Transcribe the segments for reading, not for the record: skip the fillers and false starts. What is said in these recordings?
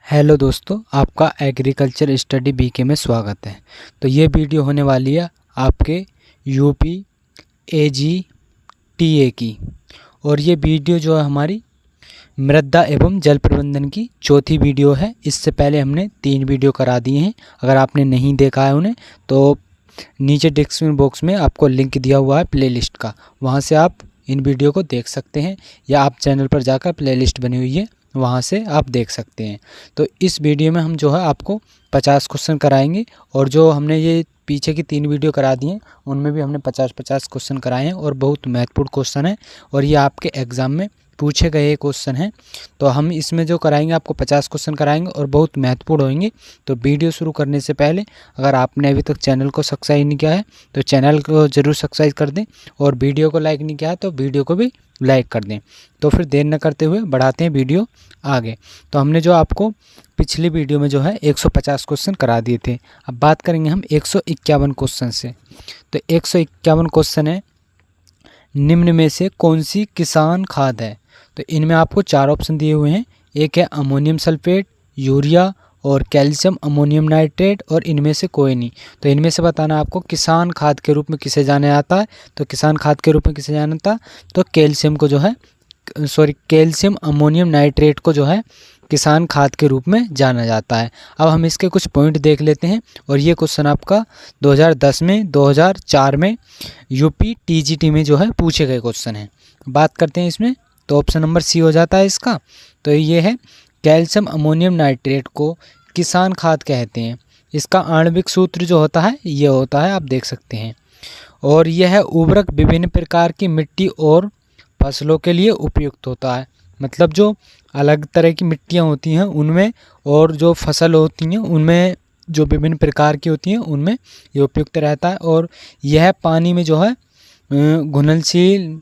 Hello दोस्तों, आपका agriculture study BK में स्वागत है। तो ये वीडियो होने वाली है आपके यूपी एजी टीए की। और ये वीडियो जो है हमारी मृदा एवं जल प्रबंधन की चौथी वीडियो है। इससे पहले हमने 3 वीडियो करा दिए हैं। अगर आपने नहीं देखा है उन्हें तो नीचे डिस्क्रिप्शन बॉक्स में आपको लिंक दिया हुआ है प्लेलिस्ट का, वहाँ से आप इन वीडियो को देख सकते हैं, या आप चैनल पर जाकर प्लेलिस्ट बनी हुई है वहाँ से आप देख सकते हैं। तो इस वीडियो में हम जो है आपको 50 क्वेश्चन कराएंगे, और जो हमने ये पीछे की 3 वीडियो करा दी हैं उनमें भी हमने 50-50 क्वेश्चन कराए हैं, और बहुत महत्वपूर्ण क्वेश्चन है, और ये आपके एग्ज़ाम में पूछे गए क्वेश्चन हैं। तो हम इसमें जो कराएंगे आपको 50 क्वेश्चन कराएंगे और बहुत महत्वपूर्ण होंगे। तो वीडियो शुरू करने से पहले अगर आपने अभी तक चैनल को सब्सक्राइब नहीं किया है तो चैनल को ज़रूर सब्सक्राइब कर दें, और वीडियो को लाइक नहीं किया है तो वीडियो को भी लाइक कर दें। तो फिर देर न करते हुए बढ़ाते हैं वीडियो आगे। तो हमने जो आपको पिछली वीडियो में जो है 150 क्वेश्चन करा दिए थे। अब बात करेंगे हम 151 क्वेश्चन से। तो 151 क्वेश्चन है, निम्न में से कौन सी किसान खाद है? तो इनमें आपको 4 ऑप्शन दिए हुए हैं। एक है अमोनियम सल्फेट, यूरिया और कैल्शियम अमोनियम नाइट्रेट, और इनमें से कोई नहीं। तो इनमें से बताना आपको किसान खाद के रूप में किसे जाना जाता है। तो किसान खाद के रूप में किसे जाना जाता है? तो कैल्शियम अमोनियम नाइट्रेट को जो है किसान खाद के रूप में जाना जाता है। अब हम इसके कुछ पॉइंट देख लेते हैं। और ये क्वेश्चन आपका 2010 में 2004 में यूपी टीजीटी में जो है पूछे गए क्वेश्चन हैं। बात करते हैं इसमें, तो ऑप्शन नंबर सी हो जाता है इसका। तो ये है कैल्शियम अमोनियम नाइट्रेट को किसान खाद कहते हैं। इसका आणविक सूत्र जो होता है ये होता है, आप देख सकते हैं। और यह है उर्वरक विभिन्न प्रकार की मिट्टी और फसलों के लिए उपयुक्त होता है। मतलब जो अलग तरह की मिट्टियाँ होती हैं उनमें, और जो फसल होती हैं उनमें, जो विभिन्न प्रकार की होती हैं उनमें ये उपयुक्त रहता है। और यह पानी में जो है घुलनशील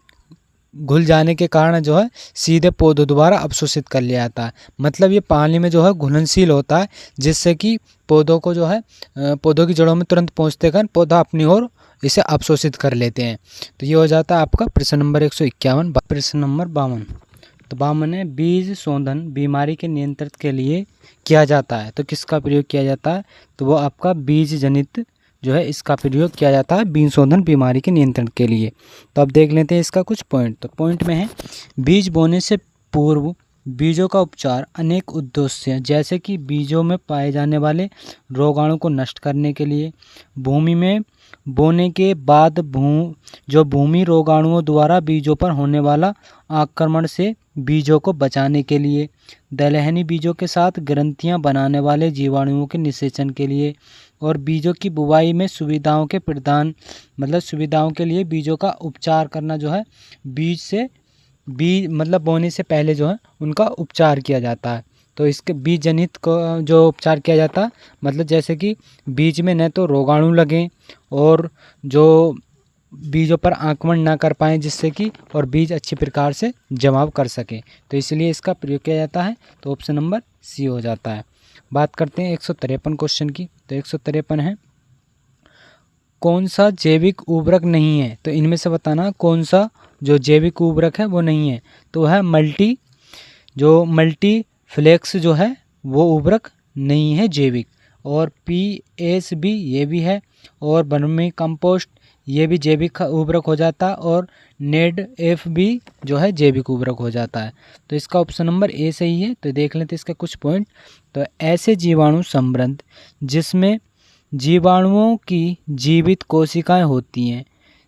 घुल जाने के कारण जो है सीधे पौधों द्वारा अवशोषित कर लिया जाता है। मतलब ये पानी में जो है घुलनशील होता है, जिससे कि पौधों को जो है पौधों की जड़ों में तुरंत पहुँचते कारण पौधा अपनी ओर इसे अवशोषित कर लेते हैं। तो ये हो जाता है आपका प्रश्न नंबर 151। प्रश्न नंबर 52। तो 52 है, बीज शोधन बीमारी के नियंत्रण के लिए किया जाता है। तो किसका प्रयोग किया जाता है? तो वो आपका बीज जनित जो है इसका प्रयोग किया जाता है बीज शोधन बीमारी के नियंत्रण के लिए। तो अब देख लेते हैं इसका कुछ पॉइंट। तो पॉइंट में है, बीज बोने से पूर्व बीजों का उपचार अनेक उद्देश्य जैसे कि बीजों में पाए जाने वाले रोगाणु को नष्ट करने के लिए, भूमि में बोने के बाद भूमि रोगाणुओं द्वारा बीजों पर होने वाला आक्रमण से बीजों को बचाने के लिए, दलहनी बीजों के साथ ग्रंथियां बनाने वाले जीवाणुओं के निषेचन के लिए, और बीजों की बुवाई में सुविधाओं के प्रदान, मतलब सुविधाओं के लिए बीजों का उपचार करना जो है बीज मतलब बोने से पहले जो है उनका उपचार किया जाता है। तो इसके बीज जनित को जो उपचार किया जाता है, मतलब जैसे कि बीज में न तो रोगाणु लगें और जो बीजों पर आक्रमण ना कर पाएँ, जिससे कि और बीज अच्छी प्रकार से जमाव कर सके, तो इसलिए इसका प्रयोग किया जाता है। तो ऑप्शन नंबर सी हो जाता है। बात करते हैं 153 क्वेश्चन की। तो 153 है, कौन सा जैविक उर्वरक नहीं है? तो इनमें से बताना कौन सा जो जैविक उर्वरक है वो नहीं है। तो है मल्टीफ्लेक्स जो है वो उर्वरक नहीं है जैविक, और PSB ये भी है, और वर्मी कंपोस्ट ये भी जैविक उर्वरक हो जाता है, और NADF भी जो है जैविक उर्वरक हो जाता है। तो इसका ऑप्शन नंबर ए सही है। तो देख लेते हैं इसके कुछ पॉइंट। तो ऐसे जीवाणु समृद्ध जिसमें जीवाणुओं की जीवित कोशिकाएं होती हैं,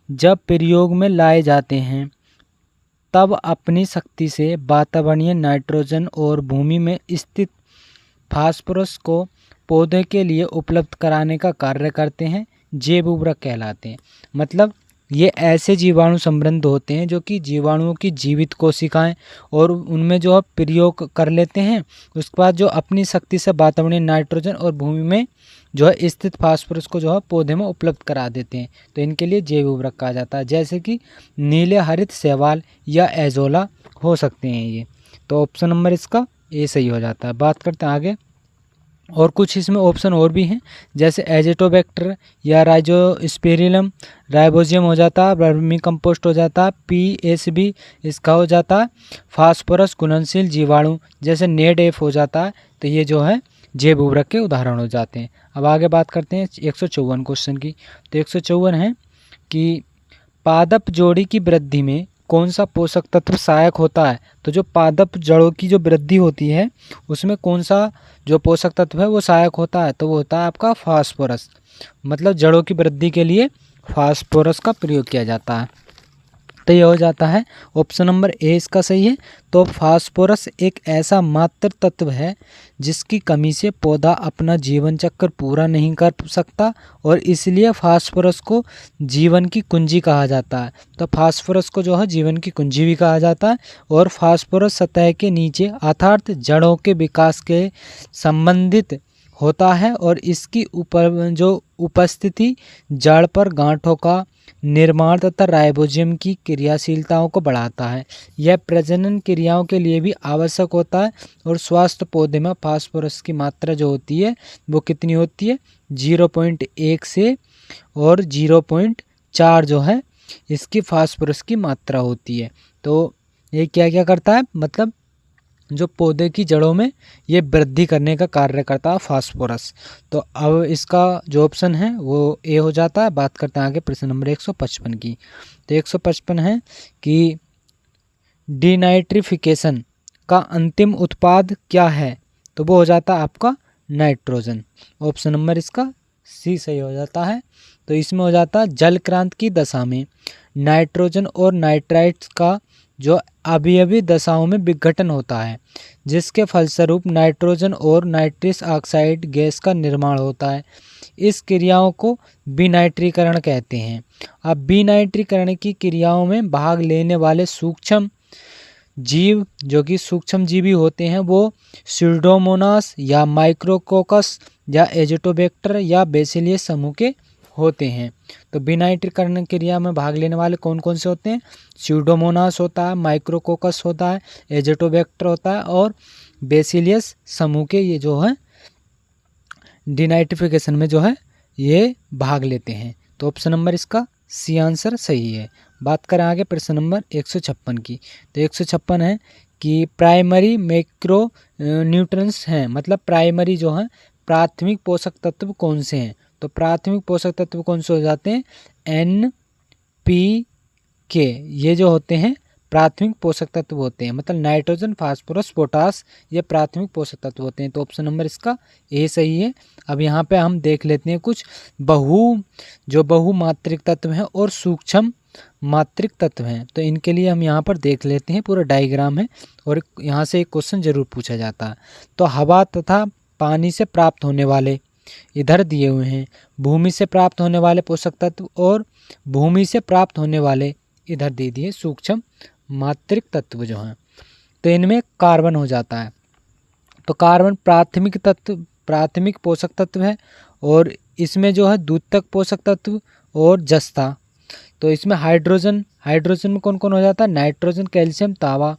जब प्रयोग में लाए जाते हैं तब अपनी शक्ति से वातावरणीय नाइट्रोजन और भूमि में स्थित फास्फोरस को पौधे के लिए उपलब्ध कराने का कार्य करते हैं, जैव उर्वरक कहलाते हैं। मतलब ये ऐसे जीवाणु समृद्ध होते हैं जो कि जीवाणुओं की जीवित कोशिकाएं और उनमें जो है प्रयोग कर लेते हैं, उसके बाद जो अपनी शक्ति से वातावरणीय नाइट्रोजन और भूमि में जो है स्थित फास्फोरस को जो है पौधे में उपलब्ध करा देते हैं। तो इनके लिए जैव उर्वरक कहा जाता है, जैसे कि नीले हरित शैवाल या एजोला हो सकते हैं ये। तो ऑप्शन नंबर इसका ए सही हो जाता है। बात करते हैं आगे। और कुछ इसमें ऑप्शन और भी हैं, जैसे एजेटोबैक्टर या राइजोस्पेरिलम, राइबोजियम हो जाता है, वर्मी कंपोस्ट हो जाता है, पीएसबी इसका हो जाता है, फास्फोरस घुलनशील जीवाणु जैसे नेडएफ हो जाता है। तो ये जो है जैव उर्वरक के उदाहरण हो जाते हैं। अब आगे बात करते हैं 154 क्वेश्चन की। तो 154 है कि पादप जोड़ी की वृद्धि में कौन सा पोषक तत्व सहायक होता है। तो जो पादप जड़ों की जो वृद्धि होती है उसमें कौन सा जो पोषक तत्व है वो सहायक होता है, तो वो होता है आपका फास्फोरस। मतलब जड़ों की वृद्धि के लिए फास्फोरस का प्रयोग किया जाता है। तो ये हो जाता है ऑप्शन नंबर ए इसका सही है। तो फास्फोरस एक ऐसा मात्र तत्व है जिसकी कमी से पौधा अपना जीवन चक्र पूरा नहीं कर सकता और इसलिए फास्फोरस को जीवन की कुंजी कहा जाता है। तो फास्फोरस को जो है जीवन की कुंजी भी कहा जाता है। और फास्फोरस सतह के नीचे अर्थात जड़ों के विकास के संबंधित होता है और इसकी ऊपर जो उपस्थिति जड़ पर गांठों का निर्माण तथा राइबोजियम की क्रियाशीलताओं को बढ़ाता है। यह प्रजनन क्रियाओं के लिए भी आवश्यक होता है। और स्वस्थ पौधे में फास्फोरस की मात्रा जो होती है वो कितनी होती है, 0.1 से और 0.4 जो है इसकी फास्फोरस की मात्रा होती है। तो ये क्या क्या करता है, मतलब जो पौधे की जड़ों में ये वृद्धि करने का कार्य करता है फास्फोरस। तो अब इसका जो ऑप्शन है वो ए हो जाता है। बात करते हैं आगे प्रश्न नंबर 155 की। तो 155 है कि डिनाइट्रिफिकेशन का अंतिम उत्पाद क्या है। तो वो हो जाता है आपका नाइट्रोजन। ऑप्शन नंबर इसका सी सही हो जाता है। तो इसमें हो जाता है जल क्रांति की दशा में नाइट्रोजन और नाइट्राइट्स का जो अवयवी दशाओं में विघटन होता है, जिसके फलस्वरूप नाइट्रोजन और नाइट्रस ऑक्साइड गैस का निर्माण होता है। इस क्रियाओं को विनाइट्रीकरण कहते हैं। अब विनाइट्रीकरण की क्रियाओं में भाग लेने वाले सूक्ष्म जीव जो कि सूक्ष्म जीवी होते हैं वो स्यूडोमोनास या माइक्रोकोकस या एजेटोबैक्टर या बेसिलियस समूह के होते हैं। तो विनाइट्रीकरण क्रिया में भाग लेने वाले कौन कौन से होते हैं, स्यूडोमोनास होता है, माइक्रोकोकस होता है, एजेटोबैक्टर होता है और बेसिलियस समूह के ये जो है डिनाइट्रिफिकेशन में जो है ये भाग लेते हैं। तो ऑप्शन नंबर इसका सी आंसर सही है। बात करें आगे प्रश्न नंबर 156 की। तो 156 है कि प्राइमरी मैक्रो न्यूट्रिएंट्स हैं, मतलब प्राइमरी जो है प्राथमिक पोषक तत्व कौन से हैं। तो प्राथमिक पोषक तत्व कौन से हो जाते हैं, एन पी के, ये जो होते हैं प्राथमिक पोषक तत्व होते हैं। मतलब नाइट्रोजन, फास्फोरस, पोटास ये प्राथमिक पोषक तत्व होते हैं। तो ऑप्शन नंबर इसका ए सही है। अब यहाँ पे हम देख लेते हैं कुछ बहुमात्रिक तत्व हैं और सूक्ष्म मात्रिक तत्व हैं। तो इनके लिए हम यहाँ पर देख लेते हैं, पूरा डायग्राम है और यहाँ से एक क्वेश्चन जरूर पूछा जाता है। तो हवा तथा पानी से प्राप्त होने वाले इधर दिए हुए हैं, भूमि से प्राप्त होने वाले पोषक तत्व और भूमि से प्राप्त होने वाले इधर दे दिए सूक्ष्म मात्रिक तत्व जो हैं। तो इनमें कार्बन हो जाता है। तो कार्बन प्राथमिक पोषक तत्व है और इसमें जो है द्वितीयक पोषक तत्व और जस्ता। तो इसमें हाइड्रोजन में कौन कौन हो जाता है, नाइट्रोजन, कैल्शियम, तांबा।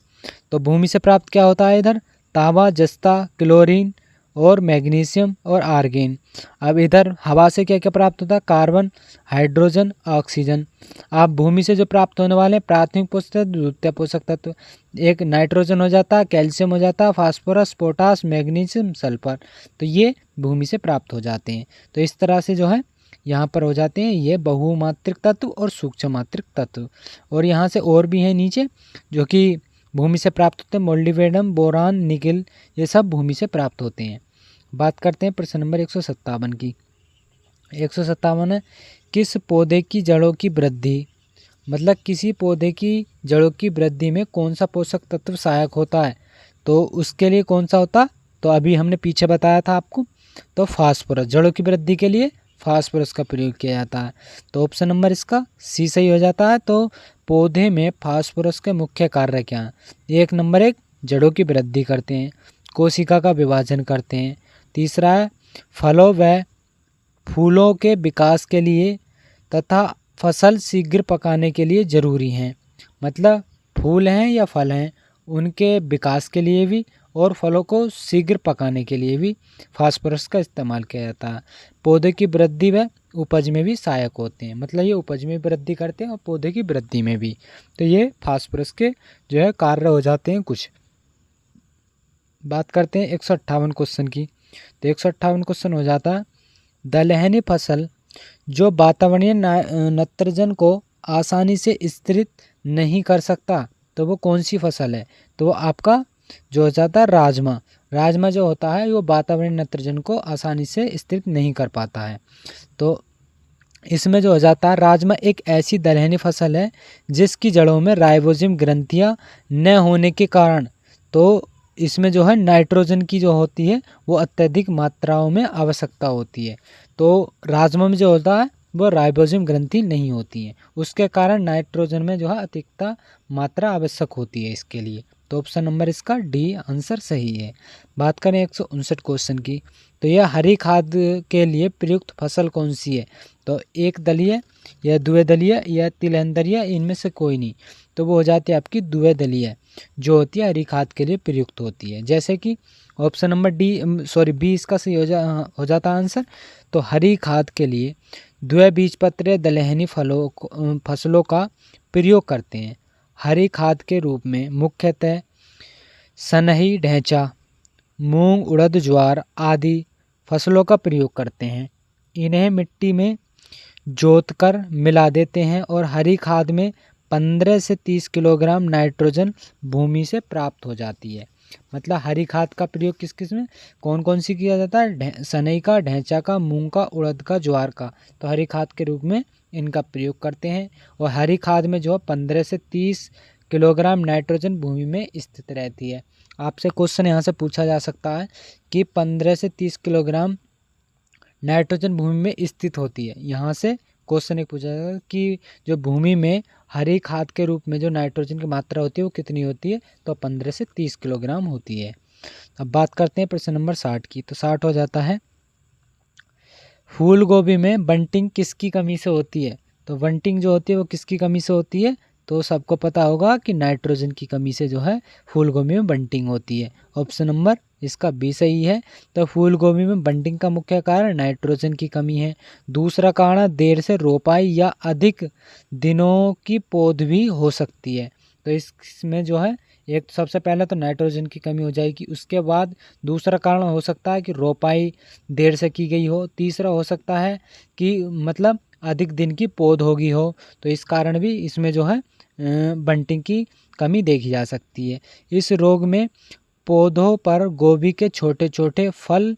तो भूमि से प्राप्त क्या होता है इधर, तांबा, जस्ता, क्लोरीन और मैग्नीशियम और आर्गेन। अब इधर हवा से क्या क्या प्राप्त होता है, कार्बन, हाइड्रोजन, ऑक्सीजन। अब भूमि से जो प्राप्त होने वाले प्राथमिक पोषक तत्व, द्वितीय पोषक तत्व, एक नाइट्रोजन हो जाता है, कैल्शियम हो जाता है, फास्फोरस, पोटास, मैग्नीशियम, सल्फर। तो ये भूमि से प्राप्त हो जाते हैं। तो इस तरह से जो है यहाँ पर हो जाते हैं ये बहुमात्रिक तत्व और सूक्ष्म मात्रिक तत्व। और यहाँ से और भी हैं नीचे जो कि भूमि से प्राप्त होते हैं, मोल्डिवेडम, बोरान, निकेल, ये सब भूमि से प्राप्त होते हैं। बात करते हैं प्रश्न नंबर 157 की। 157 है किस पौधे की जड़ों की वृद्धि, मतलब किसी पौधे की जड़ों की वृद्धि में कौन सा पोषक तत्व सहायक होता है। तो उसके लिए कौन सा होता, तो अभी हमने पीछे बताया था आपको। तो फास्फोरस, जड़ों की वृद्धि के लिए फास्फोरस का प्रयोग किया जाता है। तो ऑप्शन नंबर इसका सी सही हो जाता है। तो पौधे में फास्फोरस के मुख्य कार्य क्या हैं, 1 नंबर 1 जड़ों की वृद्धि करते हैं, कोशिका का विभाजन करते हैं। तीसरा है फलों व फूलों के विकास के लिए तथा फसल शीघ्र पकाने के लिए ज़रूरी हैं। मतलब फूल हैं या फल हैं उनके विकास के लिए भी और फलों को शीघ्र पकाने के लिए भी फास्फोरस का इस्तेमाल किया जाता है। पौधे की वृद्धि व उपज में भी सहायक होते हैं, मतलब ये उपज में वृद्धि करते हैं और पौधे की वृद्धि में भी। तो ये फास्फोरस के जो है कार्य हो जाते हैं कुछ। बात करते हैं 158 क्वेश्चन की। तो 158 क्वेश्चन हो जाता है, दलहनी फसल जो वातावरणीय नाइट्रोजन को आसानी से स्थिरित नहीं कर सकता, तो वो कौन सी फसल है? तो वो आपका जो हो जाता है राजमा। राजमा जो होता है वो वातावरणीय नाइट्रोजन को आसानी से स्थिरित नहीं कर पाता है। तो इसमें जो हो जाता है, राजमा एक ऐसी दलहनी फसल है जिसकी जड़ों में राइबोसोम ग्रंथियां न होने के कारण तो इसमें जो है नाइट्रोजन की जो होती है वो अत्यधिक मात्राओं में आवश्यकता होती है। तो राजमा में जो होता है वो राइबोसोम ग्रंथि नहीं होती है, उसके कारण नाइट्रोजन में जो है अतिरिक्त मात्रा आवश्यक होती है इसके लिए। तो ऑप्शन नंबर इसका डी आंसर सही है। बात करें 159 क्वेश्चन की। तो यह हरी खाद के लिए प्रयुक्त फसल कौन सी है? तो एक दलीय या द्विदलीय या तिलहनदलीय, इनमें से कोई नहीं। तो वो हो जाती है आपकी द्विदलीय, जो होती है हरी खाद के लिए प्रयुक्त होती है। जैसे कि ऑप्शन नंबर बी इसका सही हो जाता आंसर। तो हरी खाद के लिए द्विबीजपत्रीय दलहनी फसलों का प्रयोग करते हैं। हरी खाद के रूप में मुख्यतः सनही, ढैंचा, मूंग, उड़द, ज्वार आदि फसलों का प्रयोग करते हैं। इन्हें मिट्टी में जोतकर मिला देते हैं और हरी खाद में 15 से 30 किलोग्राम नाइट्रोजन भूमि से प्राप्त हो जाती है। मतलब हरी खाद का प्रयोग किस किस में कौन कौन सी किया जाता है? सनई का, ढैंचा का, मूंग का, उड़द का, ज्वार का। तो हरी खाद के रूप में इनका प्रयोग करते हैं। और हरी खाद में जो 15 से 30 किलोग्राम नाइट्रोजन भूमि में स्थित रहती है। आपसे क्वेश्चन यहाँ से पूछा जा सकता है कि 15 से 30 किलोग्राम नाइट्रोजन भूमि में स्थित होती है। यहाँ से क्वेश्चन एक पूछा जाएगा कि जो भूमि में हरी खाद के रूप में जो नाइट्रोजन की मात्रा होती है वो कितनी होती है? तो 15 से 30 किलोग्राम होती है। अब बात करते हैं प्रश्न नंबर 60 की। तो 60 हो जाता है, फूल गोभी में बंटिंग किसकी कमी से होती है? तो बंटिंग जो होती है वो किसकी कमी से होती है? तो सबको पता होगा कि नाइट्रोजन की कमी से जो है फूल गोभी में बंटिंग होती है। ऑप्शन नंबर इसका बी सही है। तो फूल गोभी में बंटिंग का मुख्य कारण नाइट्रोजन की कमी है। दूसरा कारण देर से रोपाई या अधिक दिनों की पौध भी हो सकती है। तो इसमें जो है एक सबसे पहले तो नाइट्रोजन की कमी हो जाएगी, उसके बाद दूसरा कारण हो सकता है कि रोपाई देर से की गई हो, तीसरा हो सकता है कि मतलब अधिक दिन की पौध होगी हो। तो इस कारण भी इसमें जो है बंटिंग की कमी देखी जा सकती है। इस रोग में पौधों पर गोभी के छोटे छोटे फल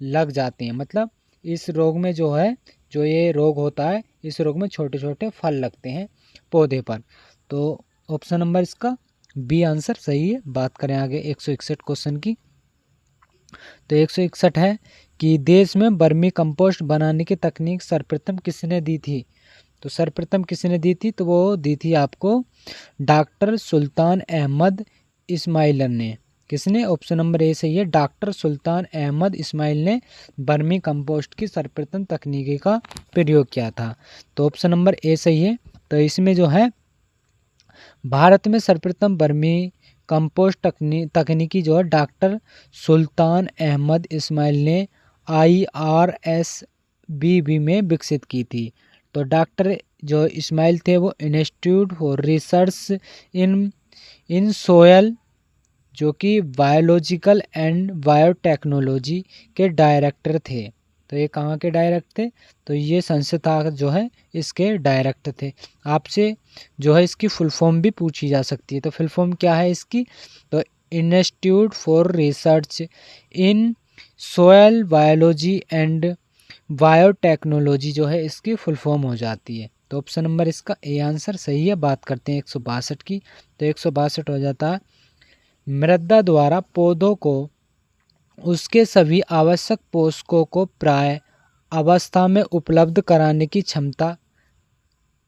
लग जाते हैं। मतलब इस रोग में जो है जो ये रोग होता है, इस रोग में छोटे छोटे फल लगते हैं पौधे पर। तो ऑप्शन नंबर इसका बी आंसर सही है। बात करें आगे 161 क्वेश्चन की। तो 161 है कि देश में वर्मी कंपोस्ट बनाने की तकनीक सर्वप्रथम किसने दी थी? तो सर्वप्रथम किसने दी थी? तो वो दी थी आपको डॉक्टर सुल्तान अहमद इस्माइल ने। किसने? ऑप्शन नंबर ए सही है, डॉक्टर सुल्तान अहमद इस्माइल ने वर्मी कंपोस्ट की सर्वप्रथम तकनीकी का प्रयोग किया था। तो ऑप्शन नंबर ए सही है। तो इसमें जो है भारत में सर्वप्रथम वर्मी कंपोस्ट तकनीकी जो है डॉक्टर सुल्तान अहमद इस्माइल ने IRSBB में विकसित की थी। तो डॉक्टर जो इस्माइल थे वो institute for research in soil जो कि बायोलॉजिकल एंड बायोटेक्नोलॉजी के डायरेक्टर थे। तो ये कहाँ के डायरेक्टर थे? तो ये संस्था जो है इसके डायरेक्टर थे। आपसे जो है इसकी फुल फॉर्म भी पूछी जा सकती है। तो फुल फॉर्म क्या है इसकी? तो institute for research in soil biology and biotechnology जो है इसकी फुल फॉर्म हो जाती है। तो ऑप्शन नंबर इसका ए आंसर सही है। बात करते हैं 162 की। तो 162 हो जाता है, मृदा द्वारा पौधों को उसके सभी आवश्यक पोषकों को प्राय अवस्था में उपलब्ध कराने की क्षमता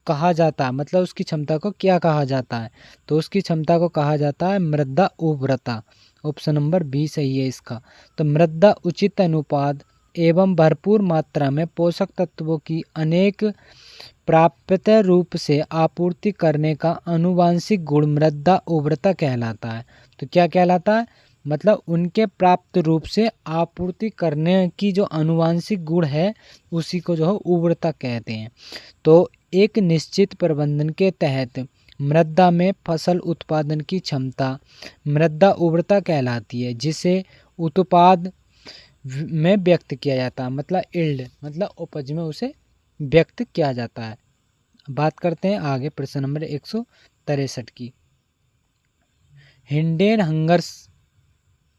कहा जाता है। मतलब उसकी क्षमता को क्या कहा जाता है? तो उसकी क्षमता को कहा जाता है मृदा उर्वरता। ऑप्शन नंबर बी सही है इसका। तो मृदा उचित अनुपात एवं भरपूर मात्रा में पोषक तत्वों की अनेक प्राप्य रूप से आपूर्ति करने का आनुवांशिक गुण मृदा उर्वरता कहलाता है। तो क्या कहलाता है? मतलब उनके प्राप्त रूप से आपूर्ति करने की जो आनुवांशिक गुण है उसी को जो है उर्वरता कहते हैं। तो एक निश्चित प्रबंधन के तहत मृदा में फसल उत्पादन की क्षमता मृदा उर्वरता कहलाती है, जिसे उत्पाद में व्यक्त किया जाता है, मतलब इल्ड मतलब उपज में उसे व्यक्त किया जाता है। बात करते हैं आगे प्रश्न नंबर 163 की। हिंडेन हंगर्स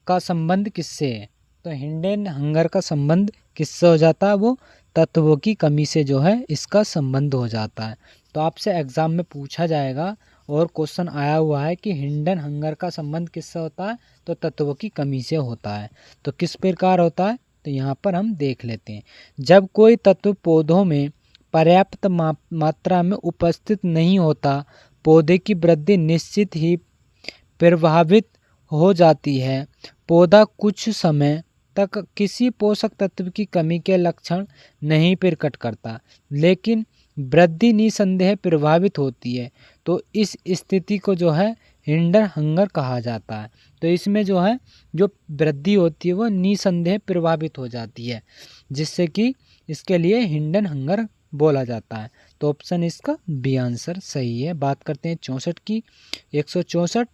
का संबंध किससे है? तो हिंडेन हंगर का संबंध किससे हो जाता है? वो तत्वों की कमी से जो है इसका संबंध हो जाता है। तो आपसे एग्जाम में पूछा जाएगा और क्वेश्चन आया हुआ है कि हिंडन हंगर का संबंध किससे होता है? तो तत्वों की कमी से होता है। तो किस प्रकार होता है? तो यहाँ पर हम देख लेते हैं। जब कोई तत्व पौधों में पर्याप्त मात्रा में उपस्थित नहीं होता, पौधे की वृद्धि निश्चित ही प्रभावित हो जाती है। पौधा कुछ समय तक किसी पोषक तत्व की कमी के लक्षण नहीं प्रकट करता, लेकिन वृद्धि निसंदेह प्रभावित होती है। तो इस स्थिति को जो है हिंडन हंगर कहा जाता है। तो इसमें जो है जो वृद्धि होती है वो निसंदेह प्रभावित हो जाती है, जिससे कि इसके लिए हिंडन हंगर बोला जाता है। तो ऑप्शन इसका बी आंसर सही है। बात करते हैं 64 की। 164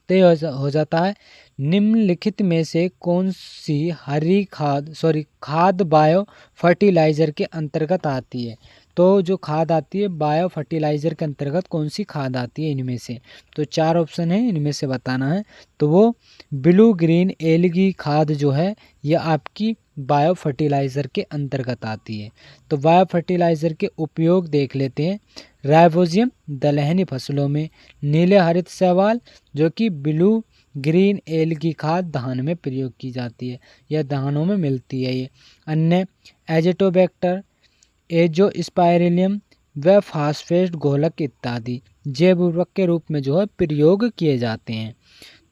तय हो जाता है, निम्नलिखित में से कौन सी हरी खाद बायो फर्टिलाइजर के अंतर्गत आती है? तो जो खाद आती है बायो फर्टिलाइजर के अंतर्गत कौन सी खाद आती है इनमें से? तो 4 ऑप्शन है, इनमें से बताना है। तो वो ब्लू ग्रीन एलगी खाद जो है ये आपकी बायो फर्टिलाइजर के अंतर्गत आती है। तो बायो फर्टिलाइजर के उपयोग देख लेते हैं। राइबोजियम दलहनी फसलों में, नीले हरित शैवाल जो कि ब्लू ग्रीन एलगी खाद धान में प्रयोग की जाती है, यह धानों में मिलती है। ये अन्य एजेटोबैक्टर, एजोस्पाइरिलियम व फास्फेट घोलक इत्यादि जैव उर्वरक के रूप में जो है प्रयोग किए जाते हैं।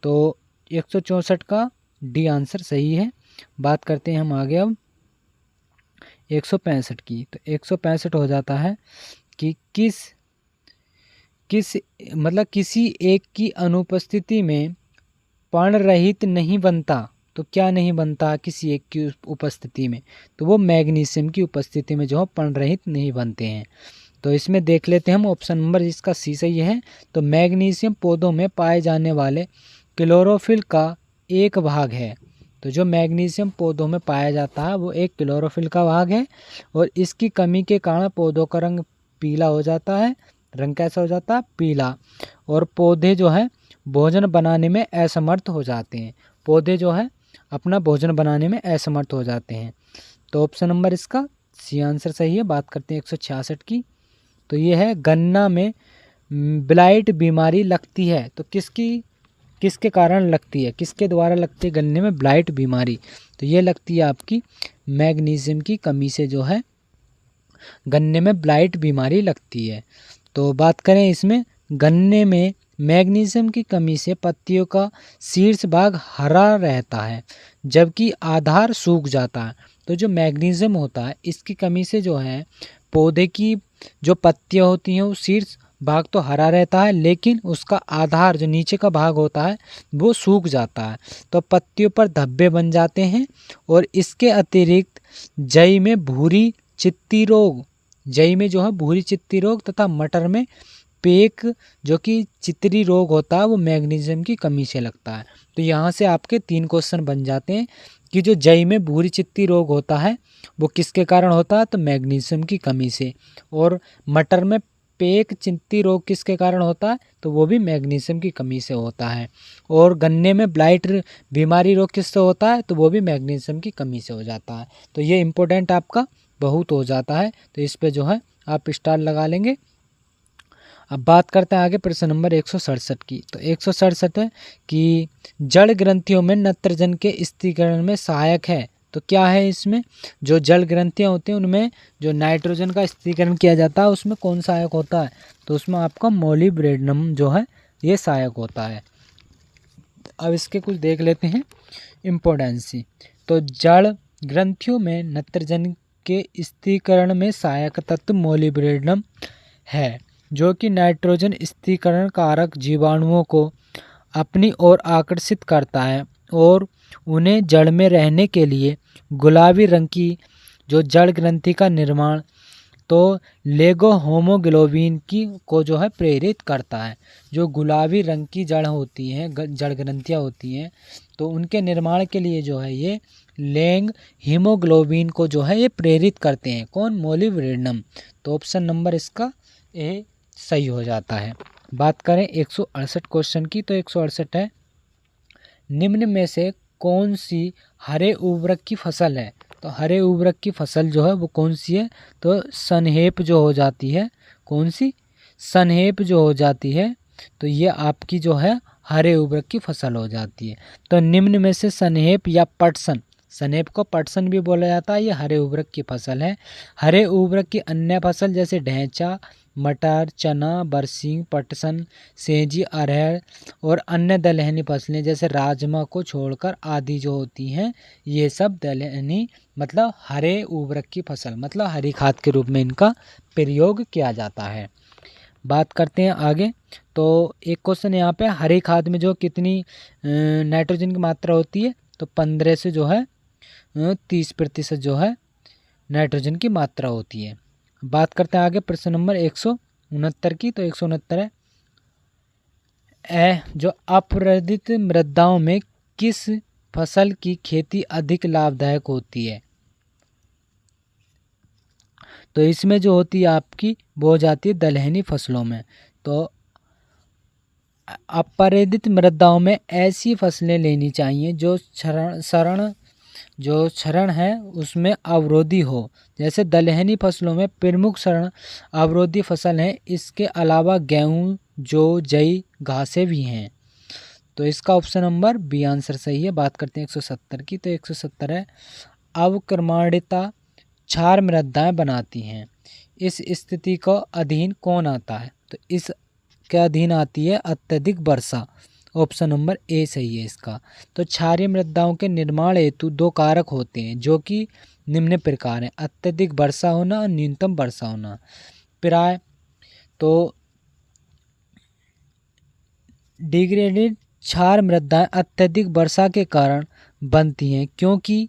तो 164 का डी आंसर सही है। बात करते हैं हम आगे अब 165 की। तो 165 हो जाता है कि किसी एक की अनुपस्थिति में पर्णरहित नहीं बनता। तो क्या नहीं बनता किसी एक की उपस्थिति में? तो वो मैग्नीशियम की उपस्थिति में जो है पर्णरहित नहीं बनते हैं। तो इसमें देख लेते हैं हम ऑप्शन नंबर इसका सी सही है। तो मैग्नीशियम पौधों में पाए जाने वाले क्लोरोफिल का एक भाग है। तो जो मैग्नीशियम पौधों में पाया जाता है वो एक क्लोरोफिल का भाग है, और इसकी कमी के कारण पौधों का रंग पीला हो जाता है। रंग कैसा हो जाता है? पीला। और पौधे जो है भोजन बनाने में असमर्थ हो जाते हैं। पौधे जो है अपना भोजन बनाने में असमर्थ हो जाते हैं। तो ऑप्शन नंबर इसका सी आंसर सही है। बात करते हैं 166 की। तो ये है गन्ना में ब्लाइट बीमारी लगती है। तो किसके कारण लगती है? किसके द्वारा लगती है गन्ने में ब्लाइट बीमारी? तो ये लगती है आपकी मैग्नीशियम की कमी से जो है गन्ने में ब्लाइट बीमारी लगती है। तो बात करें इसमें, गन्ने में मैग्नीशियम की कमी से पत्तियों का शीर्ष भाग हरा रहता है जबकि आधार सूख जाता है। तो जो मैग्नीशियम होता है इसकी कमी से जो है पौधे की जो पत्तियां होती हैं वो शीर्ष भाग तो हरा रहता है, लेकिन उसका आधार जो नीचे का भाग होता है वो सूख जाता है। तो पत्तियों पर धब्बे बन जाते हैं। और इसके अतिरिक्त जई में भूरी चित्ती रोग, जई में जो है भूरी चित्ती रोग तथा मटर में पेक जो कि चितरी रोग होता है वो मैग्नीशियम की कमी से लगता है। तो यहाँ से आपके 3 क्वेश्चन बन जाते हैं कि जो जई में भूरी चित्ती रोग होता है वो किसके कारण होता है? तो मैग्नीशियम की कमी से। और मटर में पेक चित्ती रोग किसके कारण होता है? तो वो भी मैग्नीशियम की कमी से होता है। और गन्ने में ब्लाइट बीमारी रोग किससे होता है? तो वो भी मैग्नीशियम की कमी से हो जाता है। तो ये इम्पोर्टेंट आपका बहुत हो जाता है। तो इस पे जो है आप स्टार लगा लेंगे। अब बात करते हैं आगे प्रश्न नंबर 167 की। तो 167 है कि जड़ ग्रंथियों में नत्रजन के स्थिरीकरण में सहायक है। तो क्या है इसमें? जो जड़ ग्रंथियां होती हैं उनमें जो नाइट्रोजन का स्थिरीकरण किया जाता है उसमें कौन सहायक होता है? तो उसमें आपका मोलिब्डेनम जो है ये सहायक होता है। अब इसके कुछ देख लेते हैं इम्पोर्टेंस। तो जड़ ग्रंथियों में नत्रजन के स्थिरीकरण में सहायक तत्व मोलिब्डेनम है, जो कि नाइट्रोजन स्थिरीकरण कारक जीवाणुओं को अपनी ओर आकर्षित करता है और उन्हें जड़ में रहने के लिए गुलाबी रंग की जो जड़ ग्रंथि का निर्माण तो लेगो होमोग्लोबिन की को जो है प्रेरित करता है। जो गुलाबी रंग की जड़ होती हैं, जड़ ग्रंथियाँ होती हैं, तो उनके निर्माण के लिए जो है ये लेंग हीमोग्लोबिन को जो है ये प्रेरित करते हैं। कौन? मोलिब्डेनम। तो ऑप्शन नंबर इसका ए सही हो जाता है। बात करें 168 क्वेश्चन की, तो 168 है, निम्न में से कौन सी हरे उर्वरक की फसल है? तो हरे उर्वरक की फसल जो है वो कौन सी है? तो सनहेप जो हो जाती है, कौन सी? सनहेप जो हो जाती है, तो ये आपकी जो है हरे उर्वरक की फसल हो जाती है। तो निम्न में से सनहेप या पटसन, सनहेप को पटसन भी बोला जाता है, ये हरे उर्वरक की फसल है। हरे उर्वरक की अन्य फसल जैसे ढैंचा, मटर, चना, बरसीम, पटसन, सेंजी, अरहर और अन्य दलहनी फसलें जैसे राजमा को छोड़कर आदि जो होती हैं, ये सब दलहनी मतलब हरे उर्वरक की फसल, मतलब हरी खाद के रूप में इनका प्रयोग किया जाता है। बात करते हैं आगे। तो एक क्वेश्चन यहाँ पे, हरी खाद में जो कितनी नाइट्रोजन की मात्रा होती है? तो 15 से जो है 30% जो है नाइट्रोजन की मात्रा होती है। बात करते हैं आगे प्रश्न नंबर 169 की। तो 169 है, जो अपरदित मृदाओं में किस फसल की खेती अधिक लाभदायक होती है? तो इसमें जो होती है आपकी वो हो जाती है दलहनी फसलों में। तो अपरदित मृदाओं में ऐसी फसलें लेनी चाहिए जो क्षरण है उसमें अवरोधी हो। जैसे दलहनी फसलों में प्रमुख क्षरण अवरोधी फसल है। इसके अलावा गेहूं, जौ, जई, घासें भी हैं। तो इसका ऑप्शन नंबर बी आंसर सही है। बात करते हैं 170 की। तो 170 है, अवक्रमणिता क्षार मृदाएं बनाती हैं। इस स्थिति को अधीन कौन आता है? तो इस के अधीन आती है अत्यधिक वर्षा। ऑप्शन नंबर ए सही है इसका। तो क्षारीय मृदाओं के निर्माण हेतु 2 कारक होते हैं जो कि निम्न प्रकार हैं, अत्यधिक वर्षा होना और न्यूनतम वर्षा होना। प्राय तो डिग्रेडेड क्षार मृदाएं अत्यधिक वर्षा के कारण बनती हैं, क्योंकि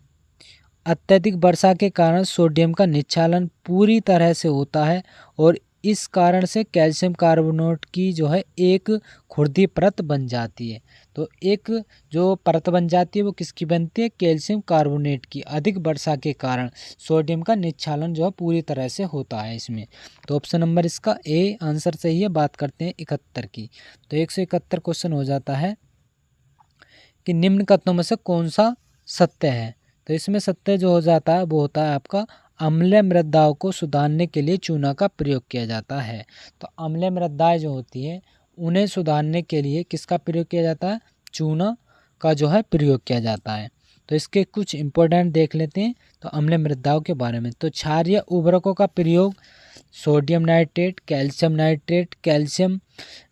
अत्यधिक वर्षा के कारण सोडियम का निच्चालन पूरी तरह से होता है और इस कारण से कैल्शियम कार्बोनेट की जो है एक खुरदी परत बन जाती है। तो एक जो परत बन जाती है वो किसकी बनती है? कैल्शियम कार्बोनेट की। अधिक वर्षा के कारण सोडियम का निच्चालन जो है पूरी तरह से होता है इसमें। तो ऑप्शन नंबर इसका ए आंसर सही है। बात करते हैं 71 की। तो 171 क्वेश्चन हो जाता है कि निम्न कथनों में से कौन सा सत्य है? तो इसमें सत्य जो हो जाता है वो होता है आपका, अम्लीय मृदाओं को सुधारने के लिए चूना का प्रयोग किया जाता है। तो अम्लीय मृदाएं जो होती है उन्हें सुधारने के लिए किसका प्रयोग किया जाता है? चूना का जो है प्रयोग किया जाता है। तो इसके कुछ इंपॉर्टेंट देख लेते हैं तो अम्लीय मृदाओं के बारे में। तो क्षारीय उर्वरकों का प्रयोग sodium nitrate, calcium nitrate, calcium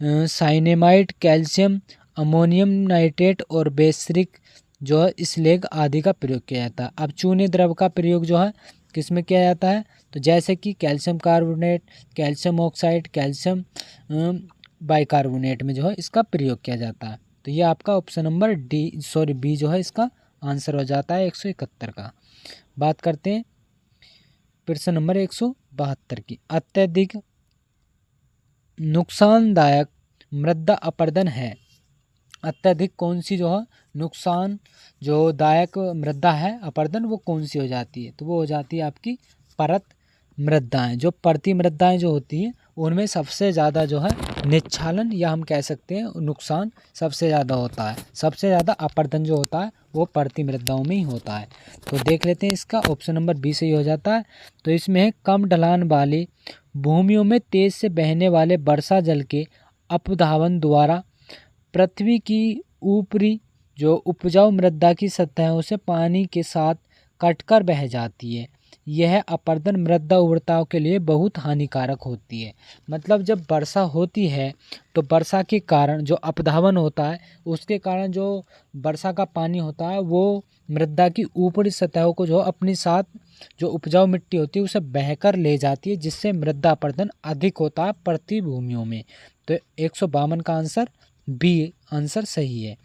cyanamide, calcium ammonium nitrate और बेसरिक जो है स्लेग आदि का प्रयोग किया जाता है। अब चूने द्रव का प्रयोग जो है किस में किया जाता है? तो जैसे कि calcium carbonate, calcium oxide, calcium bicarbonate में जो है इसका प्रयोग किया जाता है। तो ये आपका ऑप्शन नंबर बी जो है इसका आंसर हो जाता है 171 का। बात करते हैं प्रश्न नंबर 172 की। अत्यधिक नुकसानदायक मृदा अपरदन है। अत्यधिक कौन सी जो है नुकसान जो दायक मृदा है अपरदन, वो कौन सी हो जाती है? तो वो हो जाती है आपकी परत मृदाएं। जो परती मृदाएं जो होती हैं उनमें सबसे ज़्यादा जो है निच्छालन या हम कह सकते हैं नुकसान सबसे ज़्यादा होता है। सबसे ज़्यादा अपरदन जो होता है वो परती मृदाओं में ही होता है। तो देख लेते हैं इसका ऑप्शन नंबर बी सही हो जाता है। तो इसमें है, कम ढलान वाली भूमियों में तेज से बहने वाले वर्षा जल के अपधावन द्वारा पृथ्वी की ऊपरी जो उपजाऊ मृदा की सतहों से पानी के साथ कटकर बह जाती है। यह अपरदन मृदा उर्वरता के लिए बहुत हानिकारक होती है। मतलब जब वर्षा होती है तो वर्षा के कारण जो अपधावन होता है उसके कारण जो वर्षा का पानी होता है वो मृदा की ऊपरी सतहों को जो अपने साथ जो उपजाऊ मिट्टी होती है उसे बहकर ले जाती है, जिससे मृदा अपरदन अधिक होता है पृथ्वी भूमियों में। तो 152 का आंसर बी आंसर सही है।